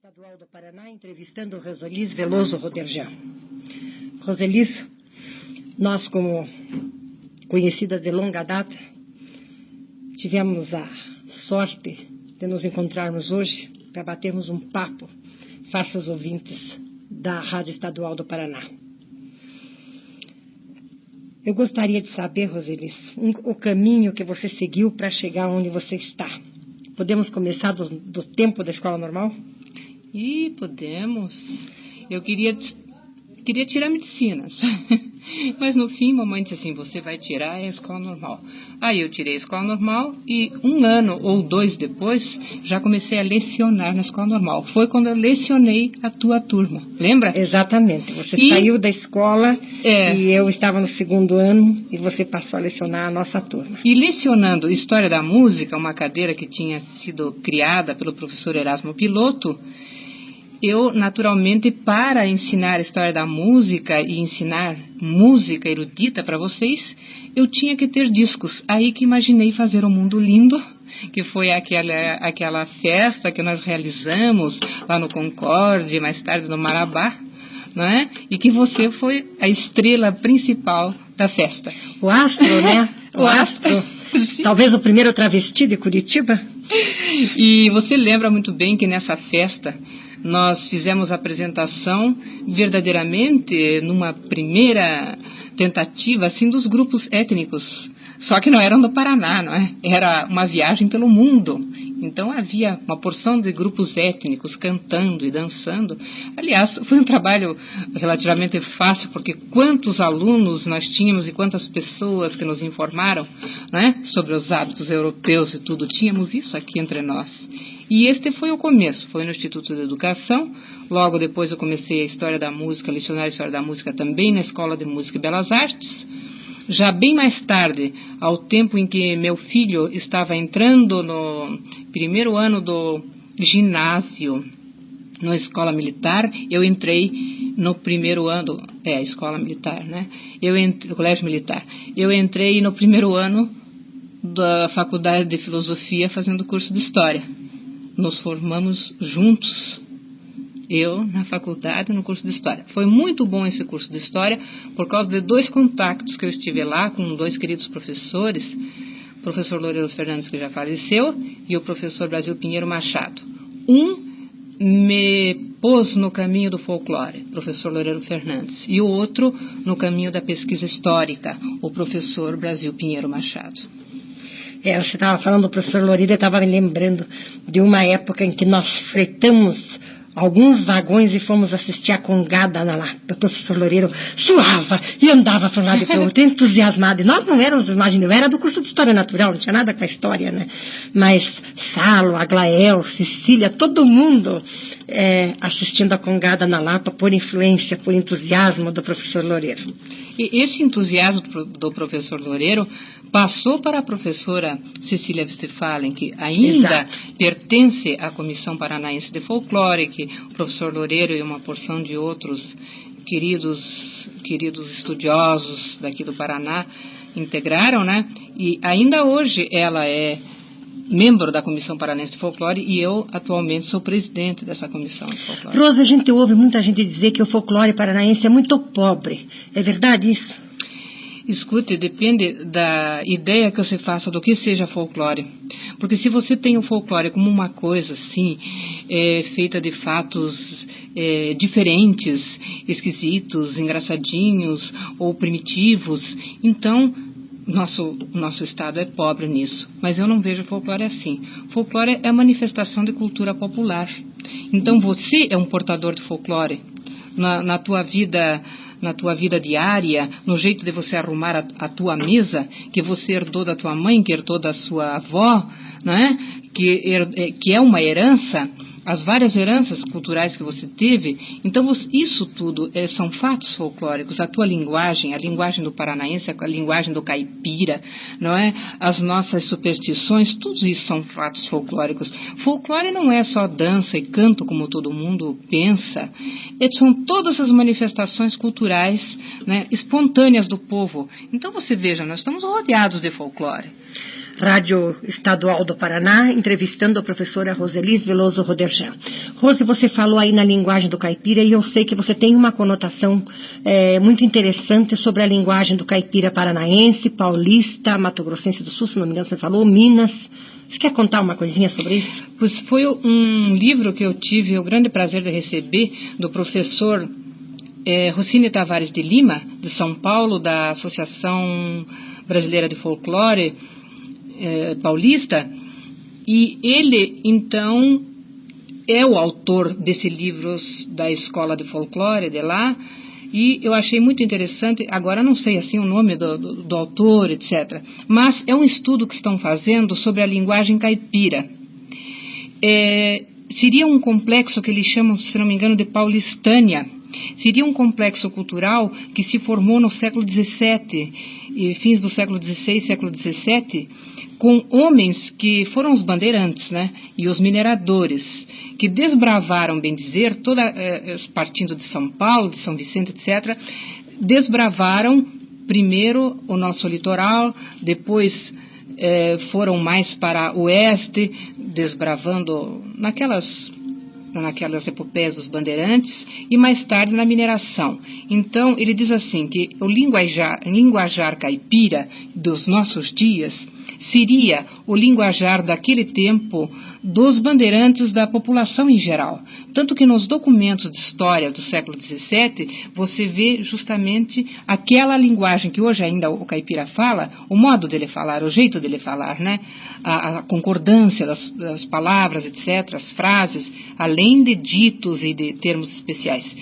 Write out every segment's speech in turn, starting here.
Estadual do Paraná, entrevistando Roselis Veloso Roderjan. Roselis, nós, como conhecidas de longa data, tivemos a sorte de nos encontrarmos hoje para batermos um papo face aos ouvintes da Rádio Estadual do Paraná. Eu gostaria de saber, Roselis, o caminho que você seguiu para chegar onde você está. Podemos começar do tempo da escola normal? Podemos. Eu queria tirar medicinas. Mas no fim, mamãe disse assim, você vai tirar a escola normal. Aí eu tirei a escola normal e 1 ano ou 2 depois, já comecei a lecionar na escola normal. Foi quando eu lecionei a tua turma, lembra? Exatamente. Você saiu da escola e eu estava no 2º ano e você passou a lecionar a nossa turma. E lecionando História da Música, uma cadeira que tinha sido criada pelo professor Erasmo Piloto, eu, naturalmente, para ensinar a história da música e ensinar música erudita para vocês, eu tinha que ter discos. Aí que imaginei fazer o Mundo Lindo, que foi aquela festa que nós realizamos lá no Concorde, mais tarde no Marabá, não é? E que você foi a estrela principal da festa. O astro, né? O astro. Talvez o primeiro travesti de Curitiba. E você lembra muito bem que nessa festa nós fizemos a apresentação verdadeiramente numa primeira tentativa assim dos grupos étnicos. Só que não eram do Paraná, não é? Era uma viagem pelo mundo. Então havia uma porção de grupos étnicos cantando e dançando. Aliás, foi um trabalho relativamente fácil, porque quantos alunos nós tínhamos e quantas pessoas que nos informaram, né, sobre os hábitos europeus e tudo. Tínhamos isso aqui entre nós. E este foi o começo, foi no Instituto de Educação. Logo depois eu comecei a História da Música, lecionar a História da Música também na Escola de Música e Belas Artes. Já bem mais tarde, ao tempo em que meu filho estava entrando no 1º ano do ginásio, na escola militar, eu entrei no 1º ano, escola militar, né? Colégio militar. Eu entrei no 1º ano da Faculdade de Filosofia fazendo curso de História. Nos formamos juntos. Eu na faculdade, no curso de História. Foi muito bom esse curso de História, por causa de 2 contactos que eu estive lá com 2 queridos professores, o professor Loureiro Fernandes, que já faleceu, e o professor Brasil Pinheiro Machado. Um me pôs no caminho do folclore, o professor Loureiro Fernandes, e o outro no caminho da pesquisa histórica, o professor Brasil Pinheiro Machado. Você estava falando do professor Loureiro, eu estava me lembrando de uma época em que nós fretamos alguns vagões e fomos assistir a congada lá. O professor Loureiro suava e andava para um lado e para o outro, entusiasmado. E nós não éramos, imagina, eu era do curso de História Natural, não tinha nada com a história, né? Mas Salo, Aglael, Cecília, todo mundo assistindo a congada na Lapa por influência, por entusiasmo do professor Loureiro. E esse entusiasmo do professor Loureiro passou para a professora Cecília Westphalen, que ainda pertence à Comissão Paranaense de Folclore, que o professor Loureiro e uma porção de outros queridos estudiosos daqui do Paraná integraram, né? E ainda hoje ela é membro da Comissão Paranaense de Folclore e eu atualmente sou presidente dessa Comissão de Folclore. Rosa, a gente ouve muita gente dizer que o folclore paranaense é muito pobre. É verdade isso? Escute, depende da ideia que você faça do que seja folclore. Porque se você tem o folclore como uma coisa assim, feita de fatos diferentes, esquisitos, engraçadinhos ou primitivos, então nosso estado é pobre nisso. Mas eu não vejo folclore assim. Folclore é a manifestação de cultura popular. Então você é um portador de folclore na tua vida diária, no jeito de você arrumar a tua mesa, que você herdou da tua mãe, que herdou da sua avó, né? Que é uma herança, as várias heranças culturais que você teve. Então, isso tudo são fatos folclóricos. A tua linguagem, a linguagem do paranaense, a linguagem do caipira, não é? As nossas superstições, tudo isso são fatos folclóricos. Folclore não é só dança e canto, como todo mundo pensa. São todas as manifestações culturais, né, espontâneas do povo. Então, você veja, nós estamos rodeados de folclore. Rádio Estadual do Paraná, entrevistando a professora Roselis Veloso Roderjan. Rose, você falou aí na linguagem do caipira e eu sei que você tem uma conotação muito interessante sobre a linguagem do caipira paranaense, paulista, mato-grossense do sul, se não me engano você falou, Minas. Você quer contar uma coisinha sobre isso? Pois foi um livro que eu tive o grande prazer de receber do professor Rocine Tavares de Lima, de São Paulo, da Associação Brasileira de Folclore Paulista, e ele, então, é o autor desse livro da Escola de Folclore de lá, e eu achei muito interessante, agora não sei assim o nome do autor, etc., mas é um estudo que estão fazendo sobre a linguagem caipira. Seria um complexo que eles chamam, se não me engano, de Paulistânia. Seria um complexo cultural que se formou no século XVII, fins do século XVI, século XVII, com homens que foram os bandeirantes, né, e os mineradores, que desbravaram, bem dizer, partindo de São Paulo, de São Vicente, etc., desbravaram primeiro o nosso litoral, depois foram mais para o oeste, desbravando naquelas epopeias dos bandeirantes, e mais tarde na mineração. Então, ele diz assim, que o linguajar caipira dos nossos dias seria o linguajar daquele tempo dos bandeirantes da população em geral. Tanto que nos documentos de história do século XVII, você vê justamente aquela linguagem que hoje ainda o caipira fala, o modo dele falar, o jeito dele falar, né? A concordância das palavras, etc., as frases, além de ditos e de termos especiais.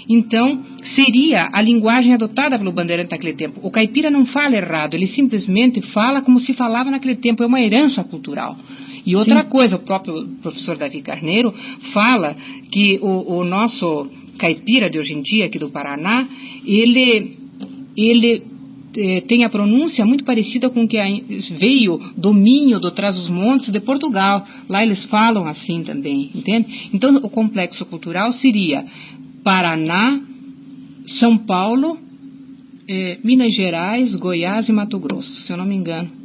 Então, seria a linguagem adotada pelo bandeirante naquele tempo. O caipira não fala errado, ele simplesmente fala como se falava naquele tempo, é uma herança cultural. E outra coisa, o próprio professor Davi Carneiro fala que o nosso caipira de hoje em dia, aqui do Paraná, ele tem a pronúncia muito parecida com o que veio do Minho, do Trás-os-Montes, de Portugal. Lá eles falam assim também, entende? Então, o complexo cultural seria Paraná, São Paulo, Minas Gerais, Goiás e Mato Grosso, se eu não me engano.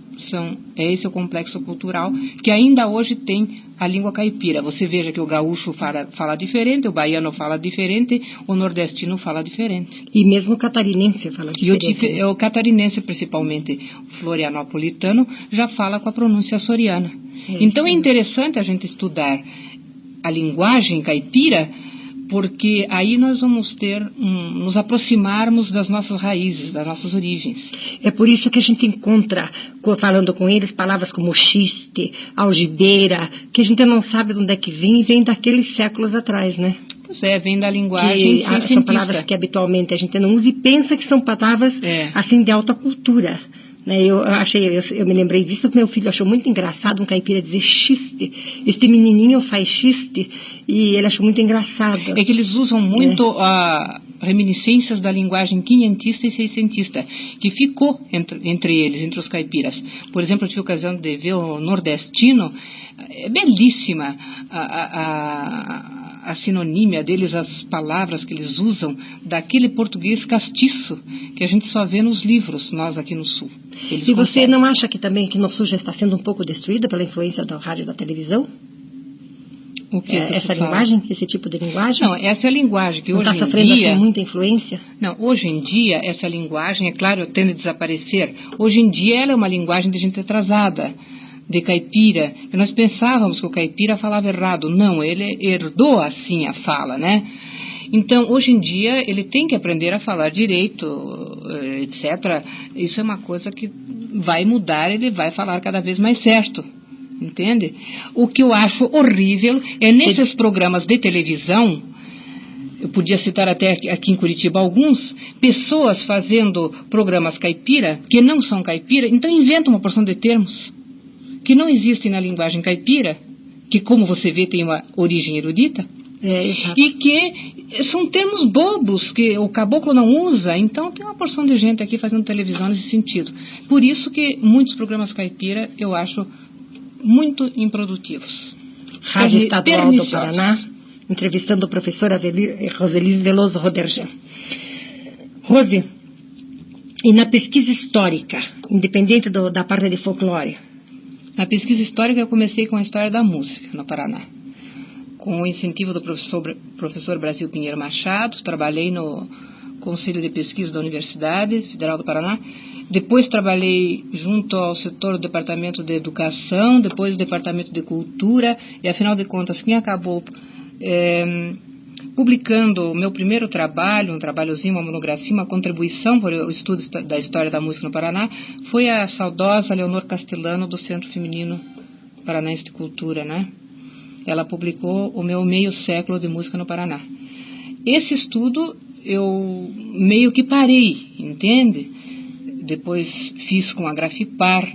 Esse é o complexo cultural que ainda hoje tem a língua caipira. Você veja que o gaúcho fala diferente, o baiano fala diferente, o nordestino fala diferente. E mesmo o catarinense fala diferente. E o catarinense, principalmente o florianopolitano, já fala com a pronúncia açoriana. Então é interessante a gente estudar a linguagem caipira, porque aí nós vamos nos aproximarmos das nossas raízes, das nossas origens. É por isso que a gente encontra, falando com eles, palavras como xiste, algibeira, que a gente não sabe de onde é que vem daqueles séculos atrais, né? Pois é, vem da linguagem são palavras que habitualmente a gente não usa e pensa que são palavras assim de alta cultura. Eu me lembrei disso, meu filho achou muito engraçado um caipira dizer xiste. Este menininho faz xiste e ele achou muito engraçado. É que eles usam muito reminiscências da linguagem quinhentista e seiscentista, que ficou entre eles, entre os caipiras. Por exemplo, eu tive a ocasião de ver o nordestino, é belíssima a sinonímia deles, as palavras que eles usam, daquele português castiço que a gente só vê nos livros, nós aqui no Sul. E você não acha que também que no Sul já está sendo um pouco destruída pela influência da rádio e da televisão? O que essa linguagem, esse tipo de linguagem? Não, essa é a linguagem que não hoje em dia... Está sofrendo assim, muita influência? Não, hoje em dia, essa linguagem, é claro, tende a desaparecer. Hoje em dia, ela é uma linguagem de gente atrasada, de caipira. E nós pensávamos que o caipira falava errado. Não, ele herdou assim a fala, né? Então, hoje em dia, ele tem que aprender a falar direito, etc. Isso é uma coisa que vai mudar, ele vai falar cada vez mais certo. Entende? O que eu acho horrível é nesses programas de televisão, eu podia citar até aqui em Curitiba alguns, pessoas fazendo programas caipira, que não são caipira, então inventam uma porção de termos que não existem na linguagem caipira, que, como você vê, tem uma origem erudita, e que são termos bobos que o caboclo não usa. Então tem uma porção de gente aqui fazendo televisão nesse sentido. Por isso que muitos programas caipira eu acho muito improdutivos. Rádio Estadual do Paraná, entrevistando a professora Roselis Veloso Roderjan. Rose, e na pesquisa histórica, independente da parte de folclore, Na pesquisa histórica eu comecei com a história da música no Paraná. Com o incentivo do professor Brasil Pinheiro Machado, trabalhei no Conselho de Pesquisa da Universidade Federal do Paraná. Depois trabalhei junto ao setor do Departamento de Educação, depois do Departamento de Cultura, e afinal de contas quem acabou publicando o meu primeiro trabalho, um trabalhozinho, uma monografia, uma contribuição para o estudo da história da música no Paraná, foi a saudosa Leonor Castellano, do Centro Feminino Paranaense de Cultura, né? Ela publicou o meu meio século de música no Paraná. Esse estudo eu meio que parei, entende? Depois fiz com a Grafipar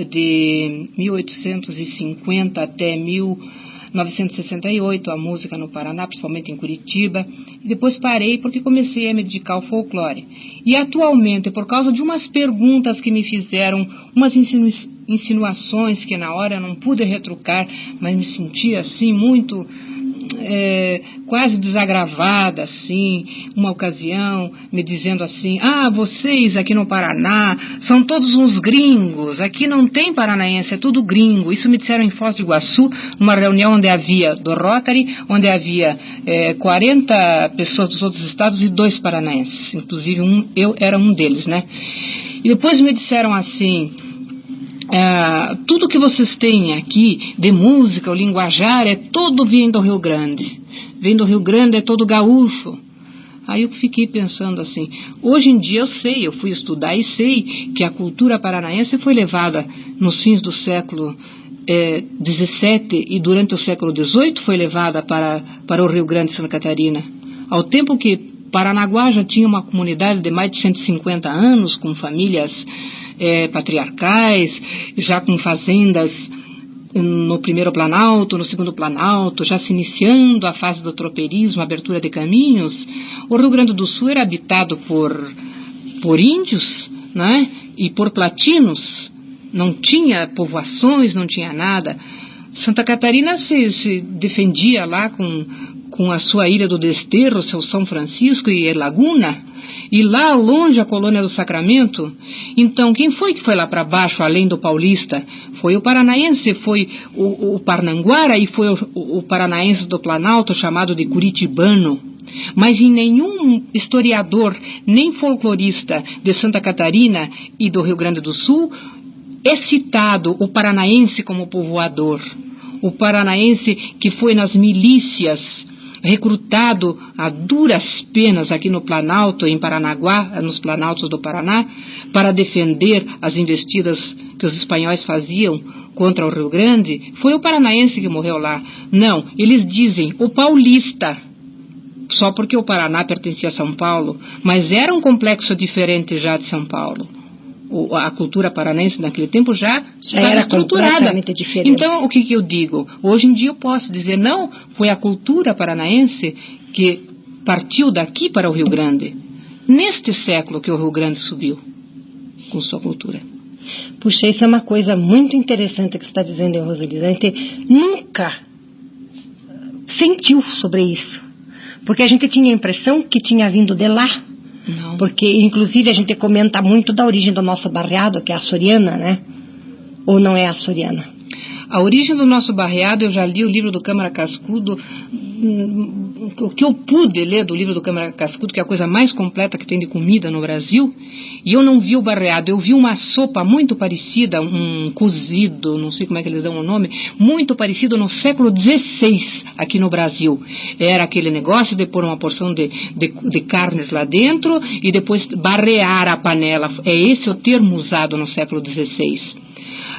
de 1850 até 1968 a música no Paraná, principalmente em Curitiba. E depois parei porque comecei a me dedicar ao folclore. E atualmente, por causa de umas perguntas que me fizeram, umas insinuações que na hora eu não pude retrucar, mas me sentia assim muito quase desagravada, assim, uma ocasião me dizendo assim: vocês aqui no Paraná são todos uns gringos, aqui não tem paranaense, é tudo gringo. Isso me disseram em Foz do Iguaçu, numa reunião onde havia do Rotary, onde havia 40 pessoas dos outros estados e 2 paranaenses, inclusive eu era um deles, né? E depois me disseram assim: tudo que vocês têm aqui de música, o linguajar, é todo vem do Rio Grande. Vem do Rio Grande, é todo gaúcho. Aí eu fiquei pensando assim, hoje em dia eu fui estudar e sei que a cultura paranaense foi levada nos fins do século XVII e durante o século XVIII foi levada para o Rio Grande de Santa Catarina. Ao tempo que Paranaguá já tinha uma comunidade de mais de 150 anos, com famílias patriarcais, já com fazendas no primeiro Planalto, no segundo Planalto, já se iniciando a fase do tropeirismo, abertura de caminhos. O Rio Grande do Sul era habitado por índios, né? E por platinos, não tinha povoações, não tinha nada. Santa Catarina se defendia lá com a sua Ilha do Desterro, seu São Francisco e Laguna, e lá longe a colônia do Sacramento. Então, quem foi que foi lá para baixo, além do paulista? Foi o paranaense, foi o Parnanguara e foi o paranaense do Planalto, chamado de curitibano. Mas em nenhum historiador, nem folclorista de Santa Catarina e do Rio Grande do Sul é citado o paranaense como povoador. O paranaense que foi nas milícias, recrutado a duras penas aqui no Planalto, em Paranaguá, nos Planaltos do Paraná, para defender as investidas que os espanhóis faziam contra o Rio Grande, foi o paranaense que morreu lá. Não, eles dizem o paulista, só porque o Paraná pertencia a São Paulo, mas era um complexo diferente já de São Paulo. A cultura paranaense naquele tempo já era estruturada. Diferente. Então, o que eu digo? Hoje em dia eu posso dizer, não, foi a cultura paranaense que partiu daqui para o Rio Grande. Neste século que o Rio Grande subiu com sua cultura. Puxa, isso é uma coisa muito interessante que você está dizendo, Rosalina. A gente nunca sentiu sobre isso. Porque a gente tinha a impressão que tinha vindo de lá. Não. Porque, inclusive, a gente comenta muito da origem do nosso barreado, que é a açoriana, né? Ou não é a açoriana? A origem do nosso barreado, eu já li o livro do Câmara Cascudo. O que eu pude ler do livro do Câmara Cascudo, que é a coisa mais completa que tem de comida no Brasil, e eu não vi o barreado, eu vi uma sopa muito parecida, um cozido, não sei como é que eles dão o nome, muito parecido no século XVI aqui no Brasil. Era aquele negócio de pôr uma porção de carnes lá dentro e depois barrear a panela. É esse o termo usado no século XVI.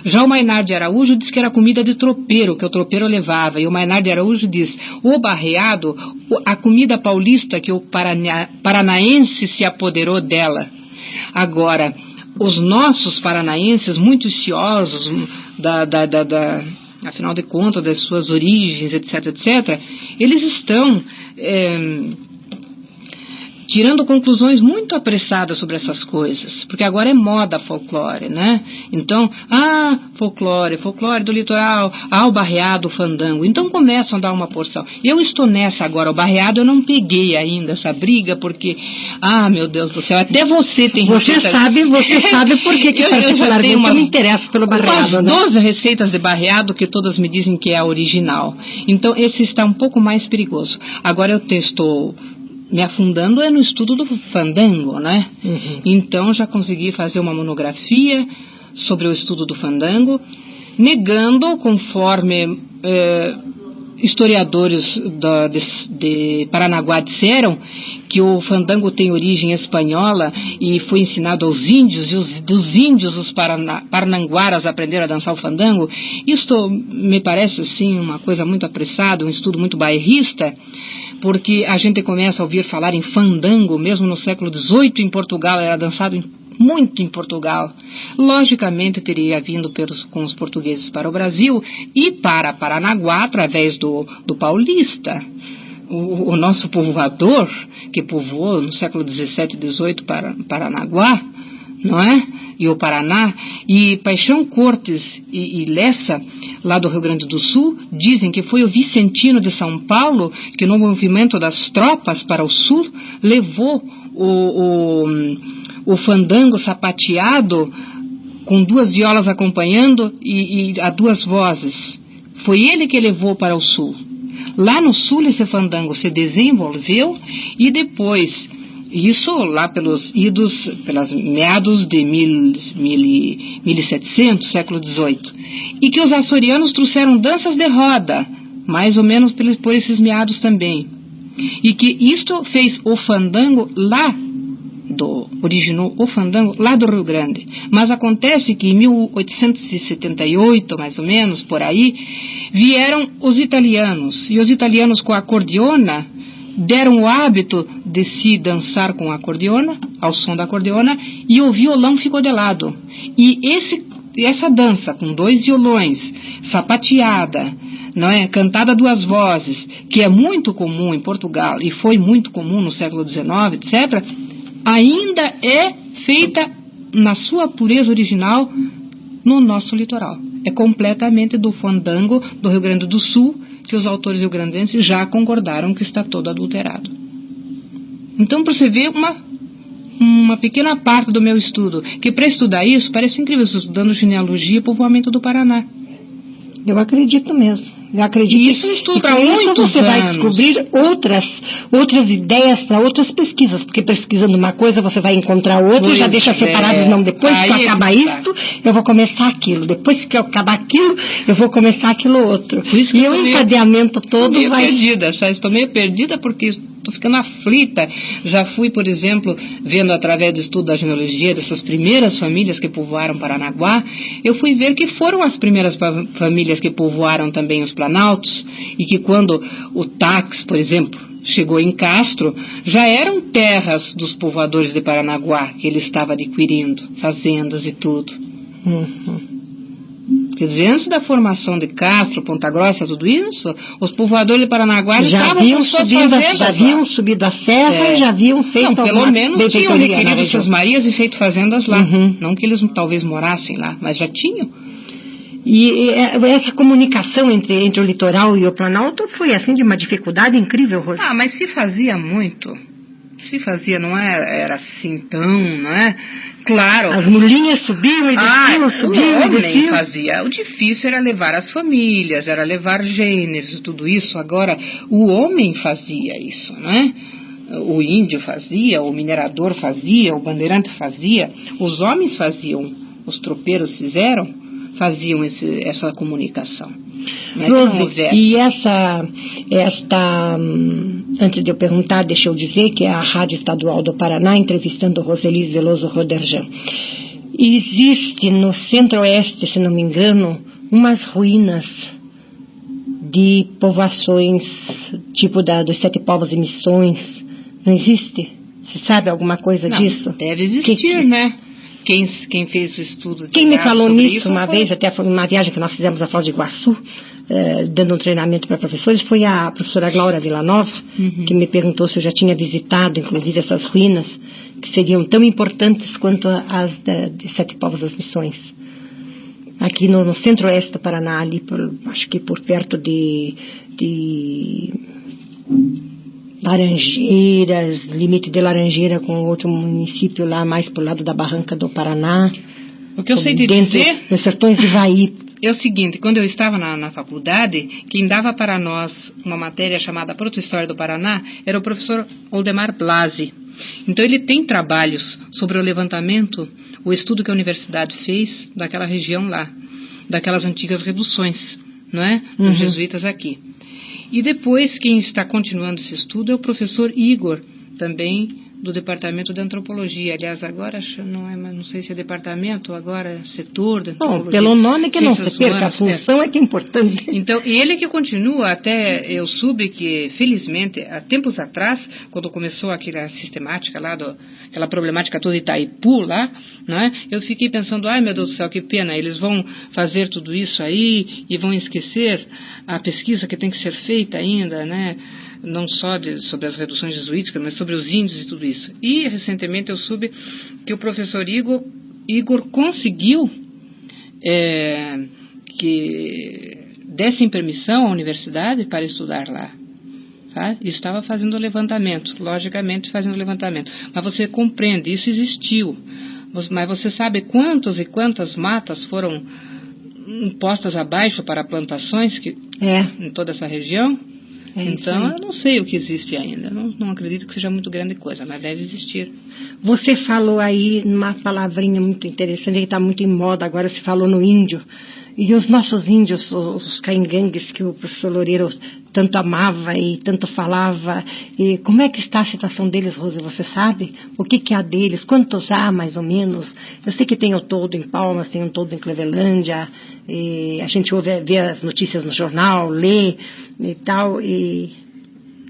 Já o Maynard de Araújo diz que era comida de tropeiro, que o tropeiro levava. E o Maynard de Araújo diz, o barreado, a comida paulista que o paranaense se apoderou dela. Agora, os nossos paranaenses, muito ciosos, afinal de contas, das suas origens, etc., etc., eles estão tirando conclusões muito apressadas sobre essas coisas, porque agora é moda folclore, né? Então, folclore do litoral, o barreado, o fandango. Então começam a dar uma porção. Eu estou nessa agora, o barreado eu não peguei ainda essa briga, porque, meu Deus do céu, até você tem receita. Você sabe por que particularmente eu me interesso pelo barreado, né? 12 receitas de barreado que todas me dizem que é a original. Então esse está um pouco mais perigoso. Agora eu estou me afundando no estudo do fandango, né? Uhum. Então já consegui fazer uma monografia sobre o estudo do fandango, negando, conforme historiadores de Paranaguá disseram, que o fandango tem origem espanhola e foi ensinado aos índios, e dos índios os parananguaras aprenderam a dançar o fandango. Isto me parece, assim, uma coisa muito apressada, um estudo muito bairrista, porque a gente começa a ouvir falar em fandango, mesmo no século XVIII em Portugal, era dançado muito em Portugal. Logicamente teria vindo com os portugueses para o Brasil e para Paranaguá através do paulista. O nosso povoador, que povoou no século XVII e XVIII Paranaguá, não é? E o Paraná, e Paixão Cortes e Lessa, lá do Rio Grande do Sul, dizem que foi o Vicentino de São Paulo que no movimento das tropas para o sul levou o fandango sapateado com 2 violas acompanhando e a 2 vozes. Foi ele que levou para o sul. Lá no sul esse fandango se desenvolveu e depois, isso lá pelas meados de 1700, século XVIII, e que os açorianos trouxeram danças de roda, mais ou menos por esses meados também, e que isto fez o fandango originou o fandango lá do Rio Grande. Mas acontece que em 1878, mais ou menos, por aí, vieram os italianos, e os italianos com a acordeona deram o hábito de se dançar com a acordeona, ao som da acordeona, e o violão ficou de lado. E essa dança com 2 violões, sapateada, não é? Cantada a 2 vozes, que é muito comum em Portugal e foi muito comum no século XIX, etc., ainda é feita na sua pureza original no nosso litoral. É completamente do fandango do Rio Grande do Sul, que os autores rio-grandenses já concordaram que está todo adulterado. Então, para você ver uma pequena parte do meu estudo, que para estudar isso, parece incrível, estou estudando genealogia e povoamento do Paraná. Eu acredito mesmo. Eu acredito e isso estudo para muitos você vai descobrir outras ideias para outras pesquisas, porque pesquisando uma coisa você vai encontrar outra, já deixa separado, não, depois que eu acabar isto, eu vou começar aquilo, depois que eu acabar aquilo, eu vou começar aquilo outro. E o encadeamento todo estou meio perdida porque estou ficando aflita. Já fui, por exemplo, vendo através do estudo da genealogia dessas primeiras famílias que povoaram Paranaguá, eu fui ver que foram as primeiras famílias que povoaram também os Planaltos, e que quando o táxi, por exemplo, chegou em Castro, já eram terras dos povoadores de Paranaguá que ele estava adquirindo, fazendas e tudo. Quer dizer, antes da formação de Castro, Ponta Grossa, tudo isso, os povoadores de Paranaguá já haviam subido a serra e já haviam feito. Não, pelo menos tinham requerido suas Marias e feito fazendas lá. Não que eles talvez morassem lá, mas já tinham. E essa comunicação entre o litoral e o Planalto foi assim de uma dificuldade incrível, Rose. Mas se fazia muito. Se fazia, não era assim tão, não é? Claro. As mulinhas subiam e desciam, subiam e desciam. Fazia. O difícil era levar as famílias, era levar gêneros, tudo isso. Agora, o homem fazia isso, não é? O índio fazia, o minerador fazia, o bandeirante fazia, os homens faziam, os tropeiros faziam essa comunicação. Rose, e antes de eu perguntar, deixa eu dizer que é a Rádio Estadual do Paraná, entrevistando Roseli Veloso Roderjan. Existe no centro-oeste, se não me engano, umas ruínas de povoações, tipo dos 7 povos e missões. Não existe? Você sabe alguma coisa disso? Deve existir, né? Quem fez o estudo... Quem me falou nisso uma vez, até foi uma viagem que nós fizemos a Foz do Iguaçu, dando um treinamento para professores, foi a professora Glória Villanova, que me perguntou se eu já tinha visitado, inclusive, essas ruínas, que seriam tão importantes quanto as de Sete Povos das Missões. Aqui no centro-oeste do Paraná, ali, acho que por perto de Laranjeiras, limite de Laranjeira com outro município lá, mais pro lado da Barranca do Paraná. O que eu sei te dizer... Nos sertões de Ivaí. É o seguinte, quando eu estava na faculdade, quem dava para nós uma matéria chamada Proto-História do Paraná era o professor Oldemar Blasi. Então ele tem trabalhos sobre o levantamento, o estudo que a universidade fez daquela região lá, daquelas antigas reduções, não é? Dos jesuítas aqui. E depois, quem está continuando esse estudo é o professor Igor, também do Departamento de Antropologia. Aliás, agora não sei se é departamento, agora é setor de antropologia. Bom, pelo nome que não se perca, a função é que é importante. Então, e ele que continua, até eu soube que, felizmente, há tempos atrás, quando começou aquela sistemática lá, aquela problemática toda de Itaipu lá, né, eu fiquei pensando, ai meu Deus do céu, que pena, eles vão fazer tudo isso aí e vão esquecer a pesquisa que tem que ser feita ainda, né? Não só sobre as reduções jesuíticas, mas sobre os índios e tudo isso. E, recentemente, eu soube que o professor Igor conseguiu que dessem permissão à universidade para estudar lá. Tá? E estava fazendo o levantamento, logicamente fazendo o levantamento. Mas você compreende, isso existiu. Mas você sabe quantas e quantas matas foram postas abaixo para plantações em toda essa região? Então, eu não sei o que existe ainda. Não acredito que seja muito grande coisa, mas deve existir. Você falou aí uma palavrinha muito interessante, que está muito em moda agora, se falou no índio. E os nossos índios, os caingangues, que o professor Loureiro tanto amava e tanto falava, e como é que está a situação deles, Rose, você sabe? O que há deles? Quantos há, mais ou menos? Eu sei que tem o todo em Palmas, tem um todo em Clevelândia, e a gente vê as notícias no jornal, lê e tal, e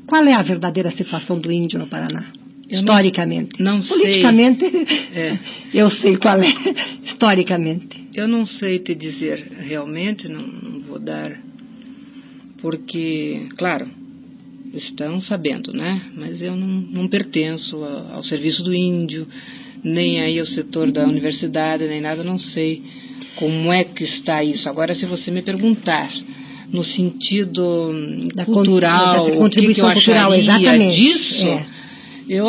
qual é a verdadeira situação do índio no Paraná? Historicamente. Não sei. Politicamente, eu sei qual é, historicamente. Eu não sei te dizer realmente, não vou dar, porque, claro, estão sabendo, né? Mas eu não pertenço ao serviço do índio, nem aí ao setor da universidade, nem nada, não sei como é que está isso. Agora, se você me perguntar no sentido cultural, da contribuição o que eu cultural, acharia disso, eu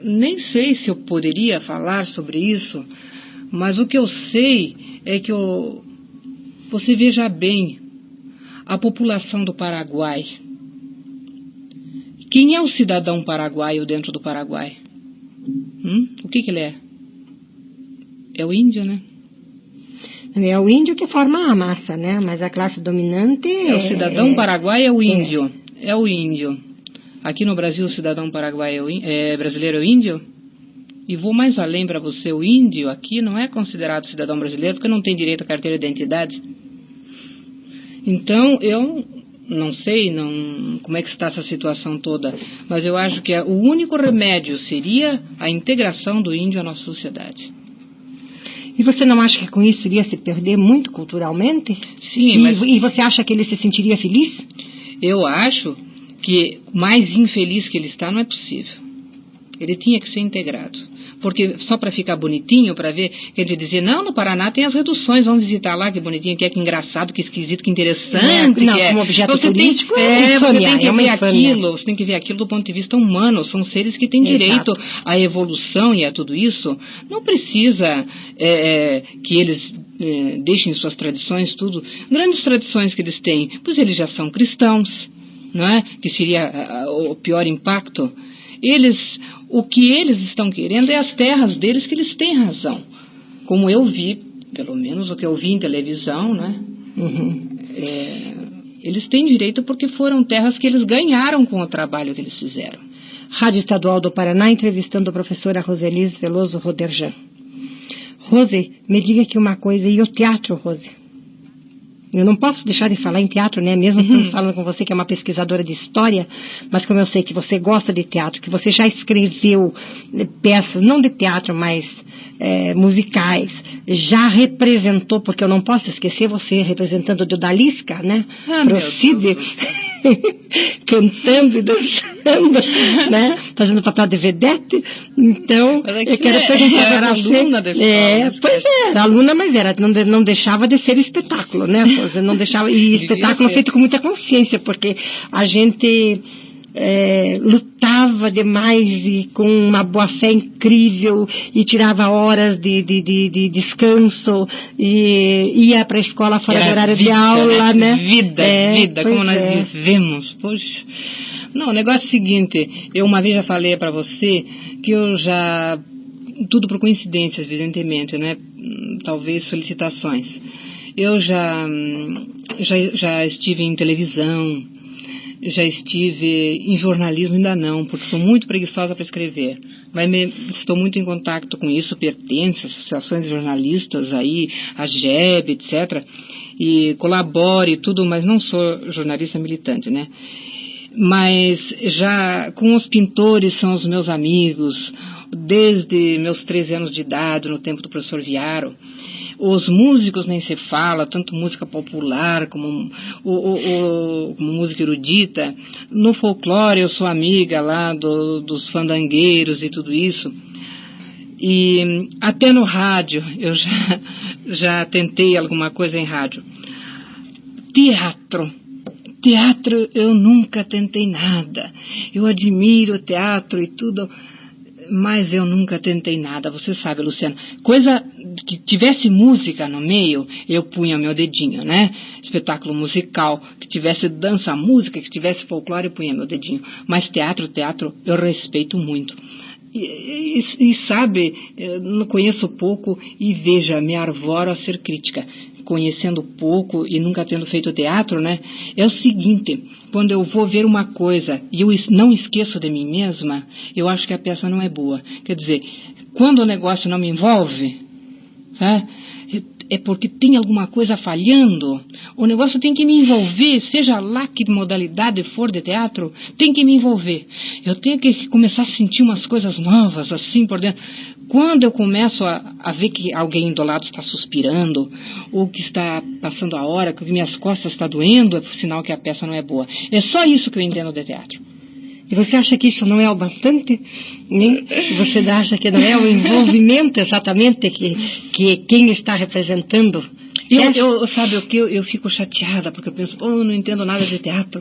nem sei se eu poderia falar sobre isso. Mas o que eu sei é que você veja bem a população do Paraguai. Quem é o cidadão paraguaio dentro do Paraguai? O que ele é? É o índio, né? É o índio que forma a massa, né? Mas a classe dominante o cidadão paraguaio é o índio. É o índio. Aqui no Brasil o cidadão paraguaio brasileiro é o índio? E vou mais além para você, o índio aqui não é considerado cidadão brasileiro porque não tem direito à carteira de identidade. Então, eu não sei como é que está essa situação toda, mas eu acho que o único remédio seria a integração do índio à nossa sociedade. E você não acha que com isso iria se perder muito culturalmente? Sim, mas... E você acha que ele se sentiria feliz? Eu acho que mais infeliz que ele está não é possível. Ele tinha que ser integrado. Porque só para ficar bonitinho, para ver, ele dizer, não, no Paraná tem as reduções, vamos visitar lá, que bonitinho, que engraçado, que esquisito, que interessante. Não, como objeto turístico, você tem que ver aquilo, você tem que ver aquilo do ponto de vista humano, são seres que têm direito à evolução e a tudo isso. Não precisa que eles deixem suas tradições, tudo. Grandes tradições que eles têm, pois eles já são cristãos, não é? Que seria o pior impacto. O que eles estão querendo é as terras deles, que eles têm razão. Como eu vi, pelo menos o que eu vi em televisão, né? Eles têm direito porque foram terras que eles ganharam com o trabalho que eles fizeram. Rádio Estadual do Paraná, entrevistando a professora Roselis Veloso Roderjan. Rose, me diga aqui uma coisa, e o teatro, Rose? Eu não posso deixar de falar em teatro, né? Mesmo estando falando com você que é uma pesquisadora de história, mas como eu sei que você gosta de teatro, que você já escreveu peças, não de teatro, mas musicais, já representou, porque eu não posso esquecer você representando o Odalisca, né? Procide, cantando e dançando, né? Fazendo papel de vedete. Então, eu quero perguntar para você. Aluna da escola, pois é, era aluna, mas não deixava de ser espetáculo, né? Não deixava, e espetáculo feito com muita consciência, porque a gente lutava demais e com uma boa fé incrível e tirava horas de descanso e ia para a escola fora do horário de aula, né? Vida, como nós vivemos, poxa. Não, o negócio é o seguinte, eu uma vez já falei para você que eu já, tudo por coincidência, evidentemente, né? Talvez solicitações. Eu já estive em televisão, já estive em jornalismo, ainda não, porque sou muito preguiçosa para escrever. Estou muito em contato com isso, pertenço às associações de jornalistas aí, a GEB, etc. E colaboro e tudo, mas não sou jornalista militante, né? Mas já com os pintores são os meus amigos, desde meus 13 anos de idade, no tempo do professor Viaro. Os músicos nem se fala, tanto música popular como música erudita. No folclore eu sou amiga lá dos fandangueiros e tudo isso. E até no rádio eu já tentei alguma coisa em rádio. Teatro eu nunca tentei nada. Eu admiro o teatro e tudo, mas eu nunca tentei nada, você sabe, Luciana. Coisa que tivesse música no meio, eu punha meu dedinho, né? Espetáculo musical, que tivesse dança, música, que tivesse folclore, eu punha meu dedinho. Mas teatro, eu respeito muito. E sabe, não conheço pouco e veja, me arvoro a ser crítica. Conhecendo pouco e nunca tendo feito teatro, né? É o seguinte, quando eu vou ver uma coisa e eu não esqueço de mim mesma, eu acho que a peça não é boa. Quer dizer, quando o negócio não me envolve, tá? É porque tem alguma coisa falhando. O negócio tem que me envolver, seja lá que modalidade for de teatro, tem que me envolver. Eu tenho que começar a sentir umas coisas novas, assim, por dentro. Quando eu começo a ver que alguém do lado está suspirando, ou que está passando a hora, que minhas costas estão doendo, é sinal que a peça não é boa. É só isso que eu entendo de teatro. E você acha que isso não é o bastante? Você acha que não é o envolvimento exatamente que quem está representando? Sabe o que? Eu fico chateada, porque eu penso, eu não entendo nada de teatro,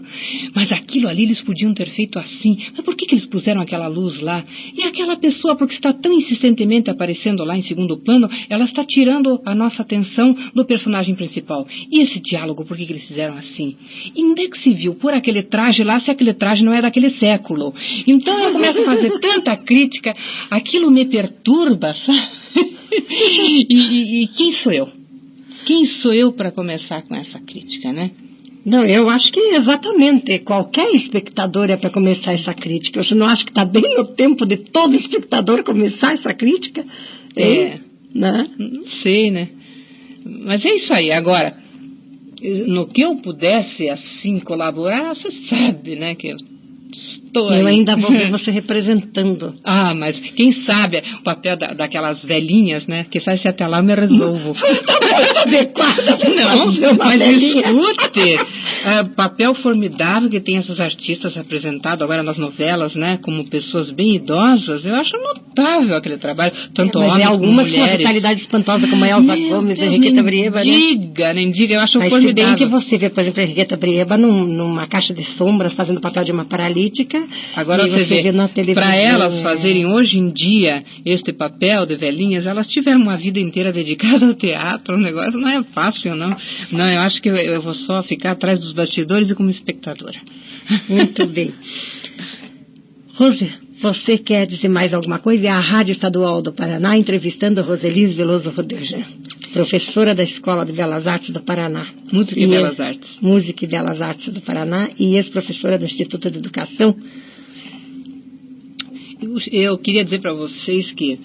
mas aquilo ali eles podiam ter feito assim. Mas por que eles puseram aquela luz lá? E aquela pessoa, porque está tão insistentemente aparecendo lá em segundo plano, ela está tirando a nossa atenção do personagem principal. E esse diálogo, por que eles fizeram assim? E onde é que se viu por aquele traje lá, se aquele traje não é daquele século? Então eu começo a fazer tanta crítica, aquilo me perturba, sabe? E quem sou eu? Quem sou eu para começar com essa crítica, né? Não, eu acho que exatamente qualquer espectador é para começar essa crítica. Eu não acho que está bem no tempo de todo espectador começar essa crítica. Né? Não sei, né? Mas é isso aí. Agora, no que eu pudesse, assim, colaborar, você sabe, né, que eu ainda vou ver você representando. Ah, mas quem sabe o papel daquelas velhinhas, né? Que sai se até lá eu me resolvo. Está muito adequada. Não, mas escute, papel formidável que tem essas artistas representadas agora nas novelas, né? Como pessoas bem idosas. Eu acho notável aquele trabalho. Tanto homens como mulheres. Algumas com uma vitalidade espantosa, como a Elza Gomes e a Henriqueta Brieba, né? Nem diga, eu acho formidável. Mas se bem que você vê, por exemplo, a Henriqueta Brieba numa caixa de sombras, fazendo o papel de uma paralítica. Agora você vê, para elas fazerem hoje em dia este papel de velhinhas, elas tiveram uma vida inteira dedicada ao teatro, o negócio não é fácil, não. Não, eu acho que eu vou só ficar atrás dos bastidores e como espectadora. Muito bem. Rose, você quer dizer mais alguma coisa? É a Rádio Estadual do Paraná entrevistando a Roselise Veloso Rodejan, professora da Escola de Belas Artes do Paraná. Música e Belas Artes. Música e Belas Artes do Paraná e ex-professora do Instituto de Educação. Eu queria dizer para vocês que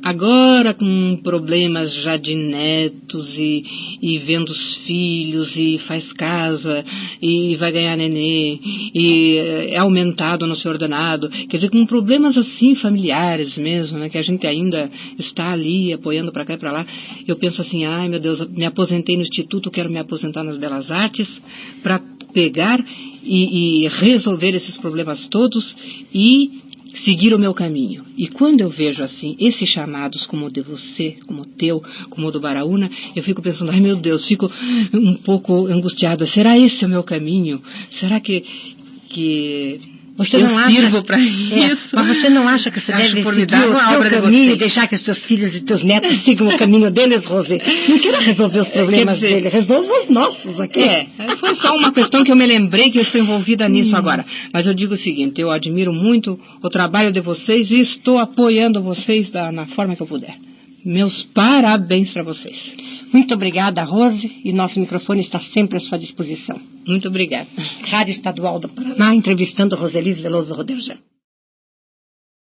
Agora com problemas já de netos e vendo os filhos e faz casa e vai ganhar nenê e é aumentado no seu ordenado, quer dizer, com problemas assim familiares mesmo, né, que a gente ainda está ali apoiando para cá e para lá, eu penso assim, ai meu Deus, me aposentei no Instituto, quero me aposentar nas Belas Artes para pegar e resolver esses problemas todos e seguir o meu caminho. E quando eu vejo assim, esses chamados como o de você, como o teu, como o do Baraúna, eu fico pensando, ai meu Deus, fico um pouco angustiada. Será esse o meu caminho? Será que você eu não sirvo acha, para isso? Mas você não acha que você deve seguir o seu caminho e deixar que os seus filhos e teus netos sigam o caminho deles, Rose? Não queira resolver os problemas dele, resolva os nossos aqui. Foi só uma questão que eu me lembrei que eu estou envolvida nisso agora. Mas eu digo o seguinte, eu admiro muito o trabalho de vocês e estou apoiando vocês na forma que eu puder. Meus parabéns para vocês. Muito obrigada, Rose, e nosso microfone está sempre à sua disposição. Muito obrigada. Rádio Estadual do Paraná, entrevistando Roselise Veloso Roderjan.